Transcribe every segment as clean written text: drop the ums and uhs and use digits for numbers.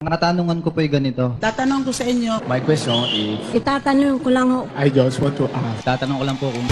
Ang katanungan ko po ay ganito. Tatanong ko sa inyo, My question is, Itatanong ko lang ho. I just want to ask. Tatanong ko lang po kung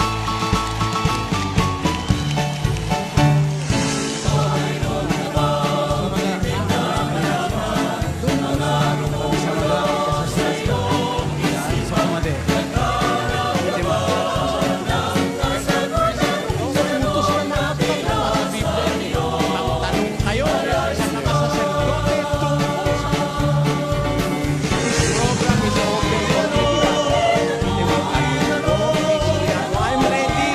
I'm ready.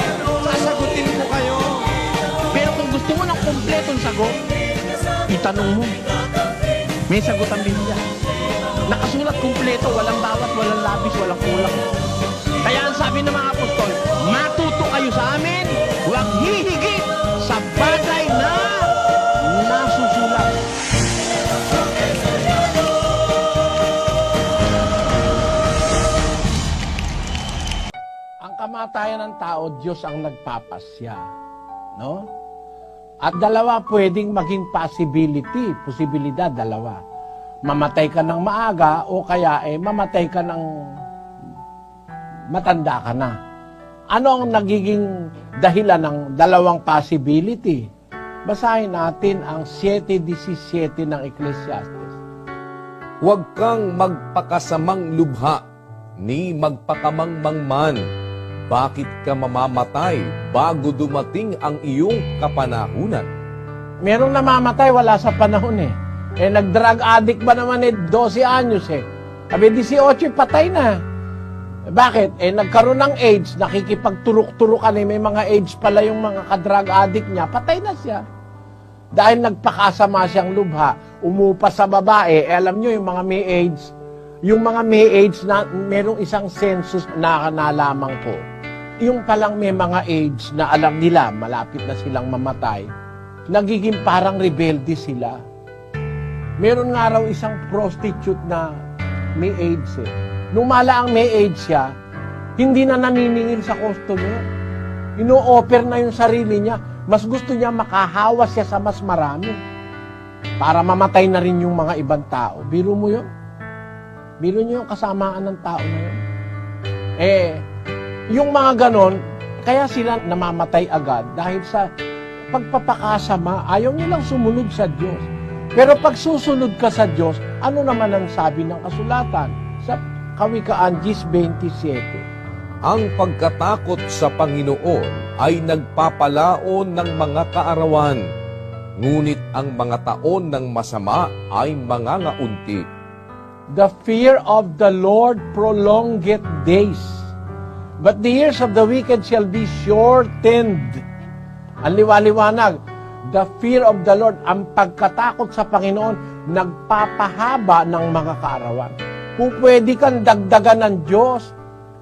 Sasagutin ko kayo. Pero kung gusto mo ng kompletong sagot, itanong mo. May sagot ang Biblia. Nakasulat kompleto, walang bawat, walang labis, walang kulang. Kaya ang sabi ng mga apostol, matuto kayo sa amin, huwag hihigit sa bagay na nasusulat. Ang kamatayan ng tao, Diyos ang nagpapasya. No? At dalawa pwedeng maging posibilidad, dalawa. Mamatay ka ng maaga o kaya mamatay ka ng matanda ka na. Ano ang nagiging dahilan ng dalawang possibility? Basahin natin ang 7:17 ng Ecclesiastes. Huwag kang magpakasamang lubha, ni magpakamangmang man. Bakit ka mamamatay bago dumating ang iyong kapanahunan? Merong namamatay, wala sa panahon nag-drug addict ba naman 12 anyos Sabi 18, patay na. Bakit? Nagkaroon ng AIDS, nakikipagturok-turukan may mga AIDS pala yung mga ka-drug addict niya, patay na siya. Dahil nagpakasama siyang lubha, umupa sa babae, alam nyo yung mga may AIDS, na merong isang census na nalaman ko. Yung palang may mga AIDS na alam nila, malapit na silang mamatay, nagiging parang rebelde sila. Meron nga raw isang prostitute na may AIDS Nung malaang may AIDS siya, hindi na naniningil sa customer. Ino-offer na yung sarili niya. Mas gusto niya makahawa siya sa mas marami. Para mamatay na rin yung mga ibang tao. Biro mo yun? Biro niyo yung kasamaan ng tao na yun. Yung mga ganon, kaya sila namamatay agad dahil sa pagpapakasama, ayaw nilang sumunod sa Diyos. Pero pag susunod ka sa Diyos, ano naman ang sabi ng kasulatan? Sa Kawikaan 10:27. Ang pagkatakot sa Panginoon ay nagpapalaon ng mga kaarawan, ngunit ang mga taon ng masama ay mangangaunti. The fear of the Lord prolongeth days, but the years of the wicked shall be shortened. Ang liwaliwanag, the fear of the Lord, ang pagkatakot sa Panginoon, nagpapahaba ng mga kaarawan. Kung pwede kang dagdagan ng Diyos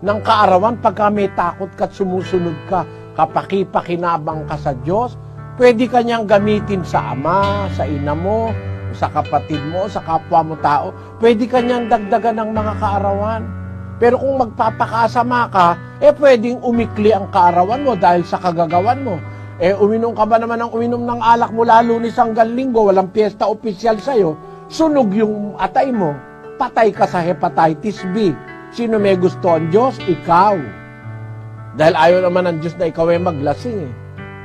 ng kaarawan pagka may takot ka at sumusunod ka, kapaki-pakinabang ka sa Diyos, pwede ka niyang gamitin sa ama, sa ina mo, sa kapatid mo, sa kapwa mo tao, pwede ka niyang dagdagan ng mga kaarawan. Pero kung magpapakasama ka, pwedeng umikli ang kaarawan mo dahil sa kagagawan mo. Uminom ka ba naman ng uminom ng alak mula Lunes hanggang Linggo, walang piyesta opisyal sa'yo, sunog yung atay mo, patay ka sa hepatitis B. Sino may gusto ang Diyos? Ikaw. Dahil ayaw naman ng Diyos na ikaw ay maglasing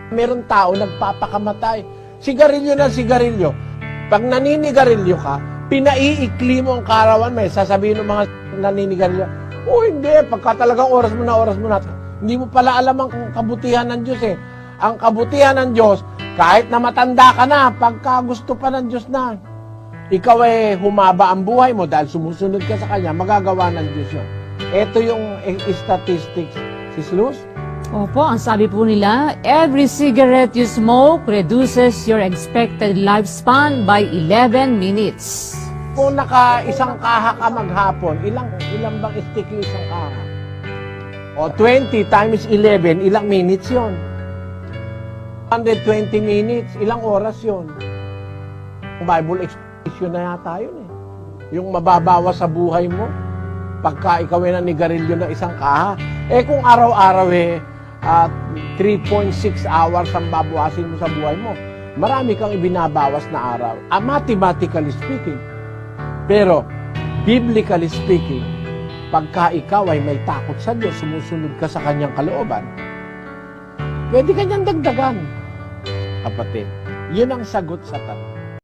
Meron tao nagpapakamatay. Sigarilyo na sigarilyo. Pag naninigarilyo ka, pinaiikli mo ang kaarawan mo. Sasabihin ng mga naninigarilyo, hindi, pagka talagang oras mo na. Hindi mo pala alam ang kabutihan ng Diyos Ang kabutihan ng Diyos, kahit na matanda ka na, pagka gusto pa ng Diyos na, ikaw humaba ang buhay mo dahil sumusunod ka sa Kanya, magagawa ng Diyos yun. Ito yung statistics. Sis Luz? Opo, ang sabi po nila, every cigarette you smoke reduces your expected lifespan by 11 minutes. Kung isang kaha ka maghapon, ilang bang stick yung isang kaha? O 20 times 11, ilang minutes yon? 120 minutes, ilang oras yon? Bible expression na yata yun Yung mababawas sa buhay mo, pagka ikaw ay nanigarilyo ng isang kaha. Kung araw-araw 3.6 hours ang babawasin mo sa buhay mo, marami kang ibinabawas na araw. Mathematically speaking, Pero, biblically speaking, pagka ikaw ay may takot sa Diyos, sumusunod ka sa kanyang kalooban, pwede kanyang dagdagan. Kapatid, yun ang sagot sa tanong.